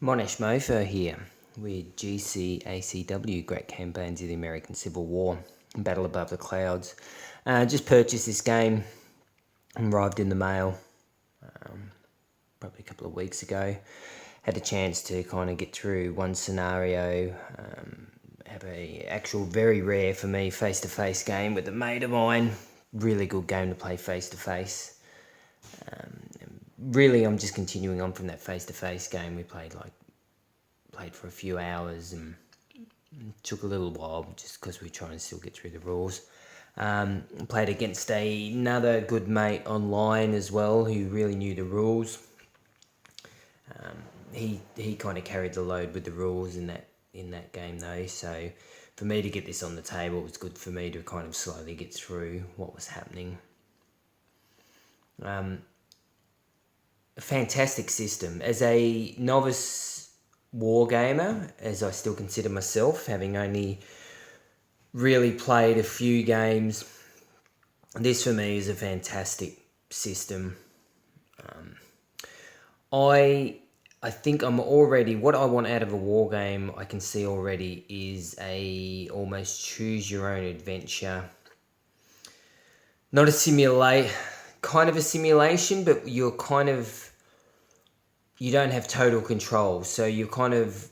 Monash Mofer here with GCACW, Great Campaigns of the American Civil War, Battle Above the Clouds. Just purchased this game, arrived in the mail probably a couple of weeks ago. Had a chance to kind of get through one scenario, have a actual very rare for me face-to-face game with a mate of mine. Really good game to play face-to-face. Really, I'm just continuing on from that face-to-face game. We played for a few hours and took a little while just because we're trying to still get through the rules. Played against another good mate online as well who really knew the rules. He kind of carried the load with the rules in that game though. So for me to get this on the table, it was good for me to kind of slowly get through what was happening. A fantastic system. As a novice wargamer, as I still consider myself, having only really played a few games, this for me is a fantastic system. I think I'm already, what I want out of a war game, I can see already is a almost choose your own adventure. Not a kind of a simulation, but you don't have total control. So you're kind of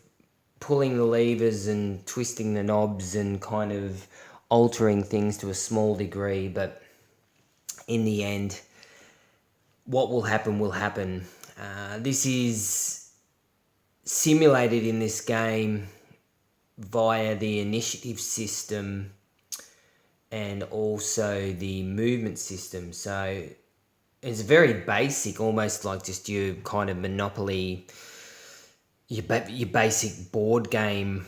pulling the levers and twisting the knobs and kind of altering things to a small degree. But in the end, what will happen will happen. This is simulated in this game via the initiative system and also the movement system. So it's very basic, almost like just your kind of Monopoly, your basic board game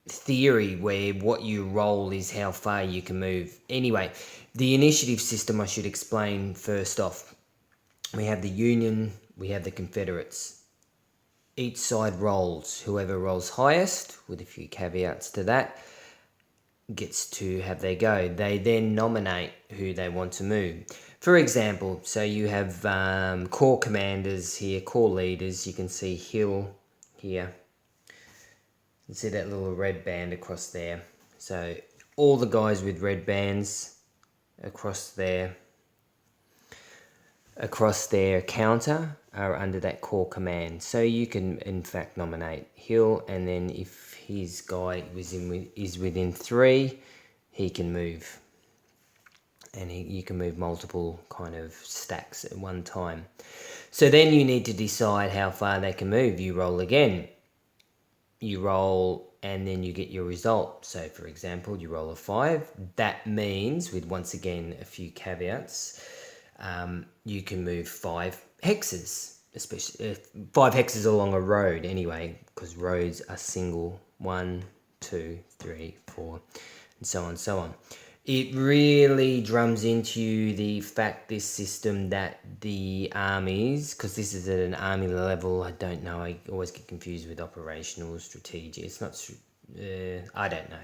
theory where what you roll is how far you can move. Anyway, the initiative system I should explain first off. We have the Union, we have the Confederates. Each side rolls. Whoever rolls highest, with a few caveats to that, gets to have their go. They then nominate who they want to move. For example, so you have corps commanders here, corps leaders. You can see Hill here. You can see that little red band across there. So all the guys with red bands across their counter are under that corps command. So you can in fact nominate Hill, and then if his guy is within 3, he can move. And you can move multiple kind of stacks at one time. So then you need to decide how far they can move. You roll again. You roll and then you get your result. So for example, you roll a 5. That means, with once again a few caveats, you can move 5 hexes, especially 5 hexes along a road anyway, because roads are single, 1, 2, 3, 4, and so on and so on. It really drums into you the fact, this system, that the armies, because this is at an army level, I don't know, I always get confused with operational, strategic, it's not, I don't know.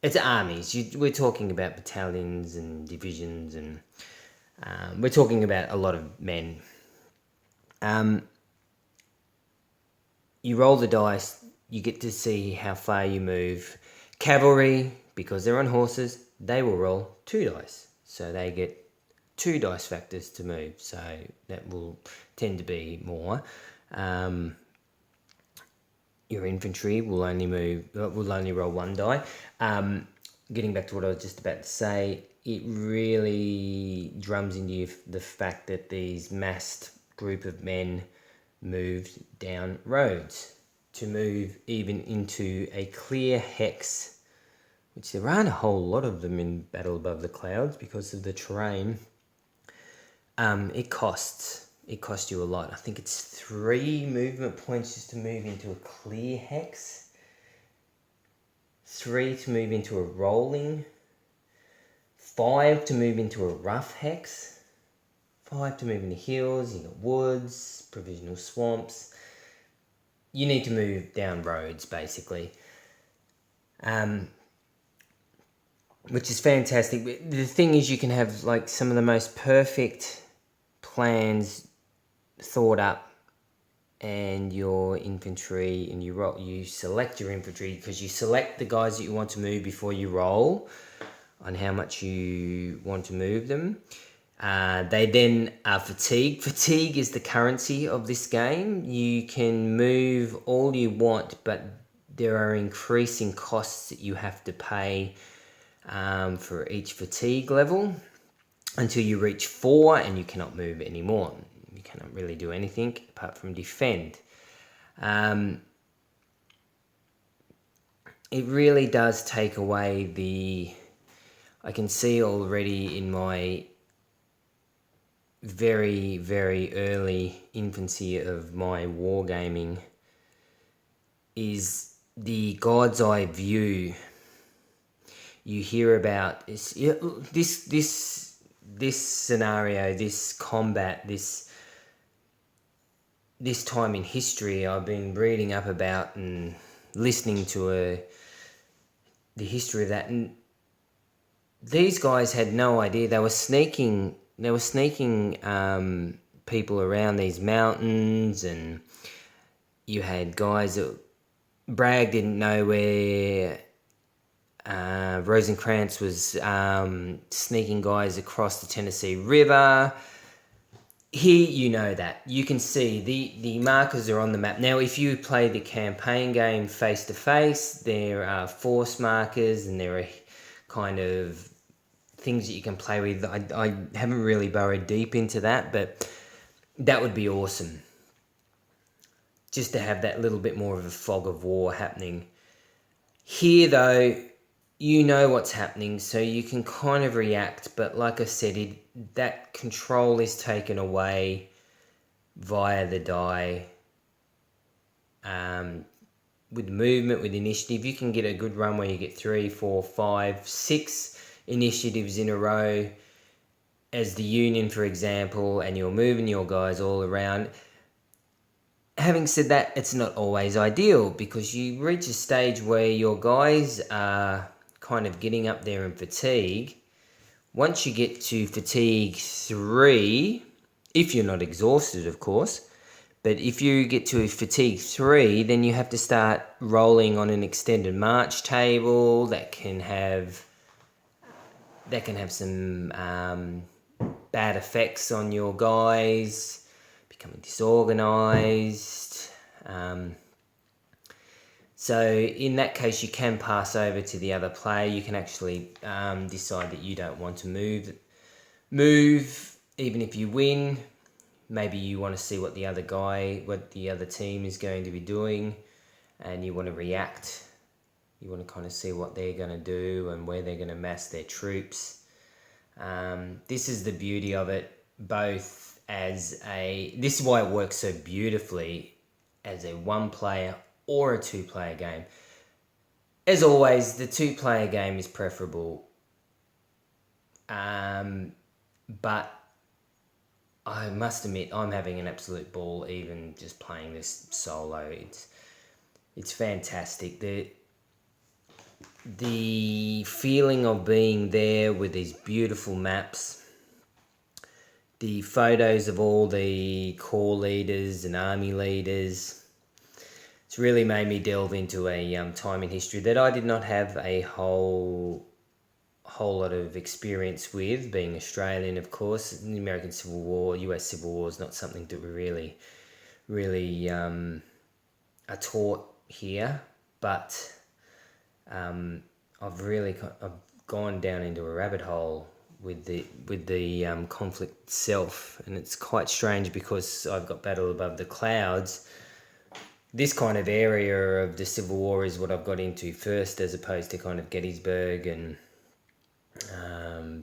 It's armies, we're talking about battalions and divisions, and we're talking about a lot of men. You roll the dice, you get to see how far you move. Cavalry, because they're on horses, they will roll 2 dice. So they get 2 dice factors to move. So that will tend to be more. Your infantry will only roll 1 die. Getting back to what I was just about to say, it really drums into you the fact that these massed group of men moved down roads. To move even into a clear hex, which there aren't a whole lot of them in Battle Above the Clouds because of the terrain. It costs you a lot. I think it's 3 movement points just to move into a clear hex, 3 to move into a rolling, 5 to move into a rough hex, 5 to move into hills, you got woods, provisional swamps. You need to move down roads, basically. Which is fantastic. The thing is, you can have like some of the most perfect plans thought up and your infantry, and you select your infantry, because you select the guys that you want to move before you roll on how much you want to move them. They then are fatigued. Fatigue is the currency of this game. You can move all you want, but there are increasing costs that you have to pay for each fatigue level until you reach 4, and you cannot move anymore. You cannot really do anything apart from defend. It really does take away I can see already in my very, very early infancy of my wargaming is the God's eye view. You hear about this scenario, this combat, this time in history I've been reading up about and listening to the history of that, and these guys had no idea. They were sneaking people around these mountains, and you had guys that Bragg didn't know where Rosencrantz was sneaking guys across the Tennessee River. Here, you know that. You can see the markers are on the map. Now, if you play the campaign game face-to-face, there are force markers, and there are kind of things that you can play with. I haven't really burrowed deep into that, but that would be awesome. Just to have that little bit more of a fog of war happening. Here, though, you know what's happening, so you can kind of react, but like I said, that control is taken away via the die. With movement, with initiative, you can get a good run where you get 3, 4, 5, 6 initiatives in a row as the Union, for example, and you're moving your guys all around. Having said that, it's not always ideal, because you reach a stage where your guys are kind of getting up there in fatigue. Once you get to fatigue 3, if you're not exhausted, of course, but if you get to fatigue 3, then you have to start rolling on an extended march table that can have some bad effects on your guys, becoming disorganized. So in that case, you can pass over to the other player. You can actually decide that you don't want to move even if you win. Maybe you want to see what the other team is going to be doing, and you want to react. You want to kind of see what they're going to do and where they're going to mass their troops. This is the beauty of it, both this is why it works so beautifully as a 1-player or a 2-player game. As always, the 2-player game is preferable. But I must admit, I'm having an absolute ball even just playing this solo. It's fantastic. The feeling of being there with these beautiful maps, the photos of all the corps leaders and army leaders, it's really made me delve into a time in history that I did not have a whole lot of experience with, being Australian, of course. The American Civil War, US Civil War is not something that we really are taught here, but I've gone down into a rabbit hole with the conflict itself, and it's quite strange because I've got Battle Above the Clouds. This kind of area of the Civil War is what I've got into first, as opposed to kind of Gettysburg and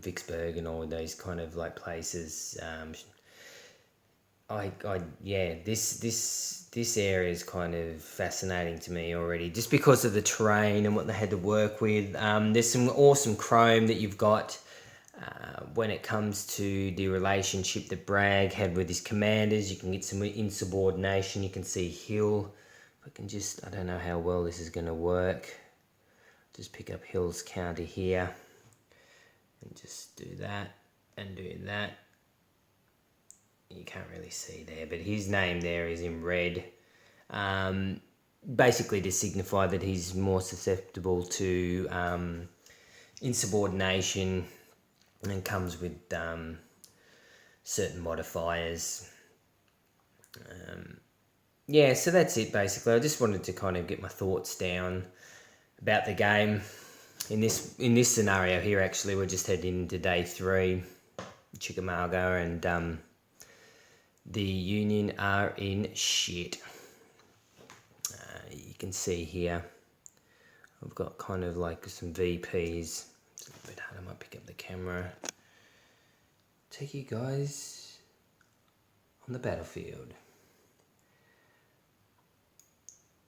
Vicksburg and all those kind of like places. This area is kind of fascinating to me already, just because of the terrain and what they had to work with. There's some awesome chrome that you've got when it comes to the relationship that Bragg had with his commanders. You can get some insubordination. You can see Hill. I don't know how well this is going to work. Just pick up Hill's counter here and just do that and do that. you can't really see there, but his name there is in red. Basically to signify that he's more susceptible to insubordination and comes with certain modifiers. Yeah, so that's it basically. I just wanted to kind of get my thoughts down about the game. In this scenario here, actually, we're just heading into day 3. Chickamauga and the Union are in shit. You can see here, I've got kind of like some VPs. It's a little bit hard, I might pick up the camera. Take you guys on the battlefield.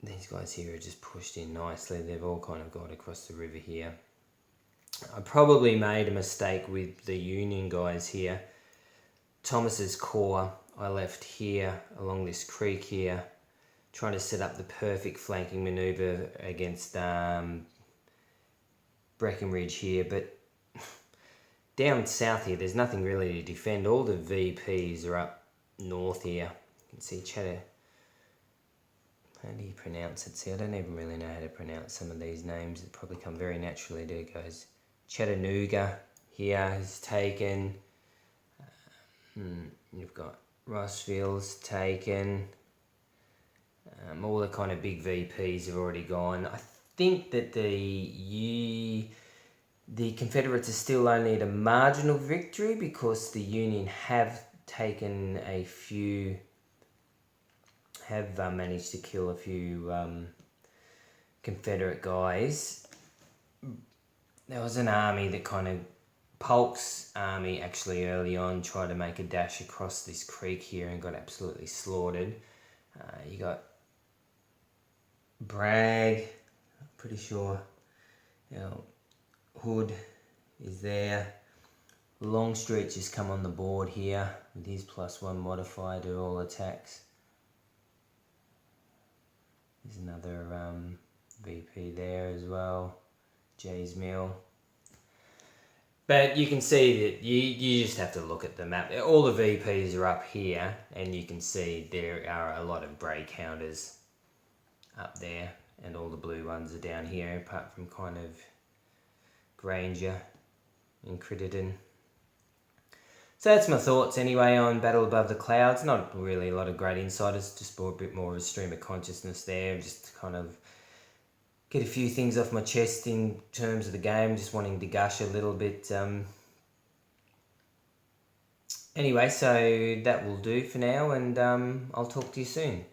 These guys here are just pushed in nicely. They've all kind of gone across the river here. I probably made a mistake with the Union guys here. Thomas's corps I left here along this creek here, trying to set up the perfect flanking manoeuvre against Breckenridge here, but down south here there's nothing really to defend. All the VPs are up north here. You can see how do you pronounce it? See, I don't even really know how to pronounce some of these names. It probably come very naturally. There it goes. Chattanooga here is taken. You've got Rossville's taken. All the kind of big VPs have already gone. I think that the Confederates are still only at a marginal victory because the Union have taken a few, have managed to kill a few Confederate guys. There was an army that kind of, Polk's army actually early on tried to make a dash across this creek here and got absolutely slaughtered. You got Bragg, pretty sure, Hood is there. Longstreet just come on the board here with his +1 modifier to all attacks. There's another VP there as well, Jay's Mill. But you can see that you just have to look at the map. All the VPs are up here, and you can see there are a lot of Bray counters up there, and all the blue ones are down here, apart from kind of Granger and Crittenden. So that's my thoughts anyway on Battle Above the Clouds. Not really a lot of great insight, it's just a bit more of a stream of consciousness there, just to kind of get a few things off my chest in terms of the game, just wanting to gush a little bit. Anyway, so that will do for now, and I'll talk to you soon.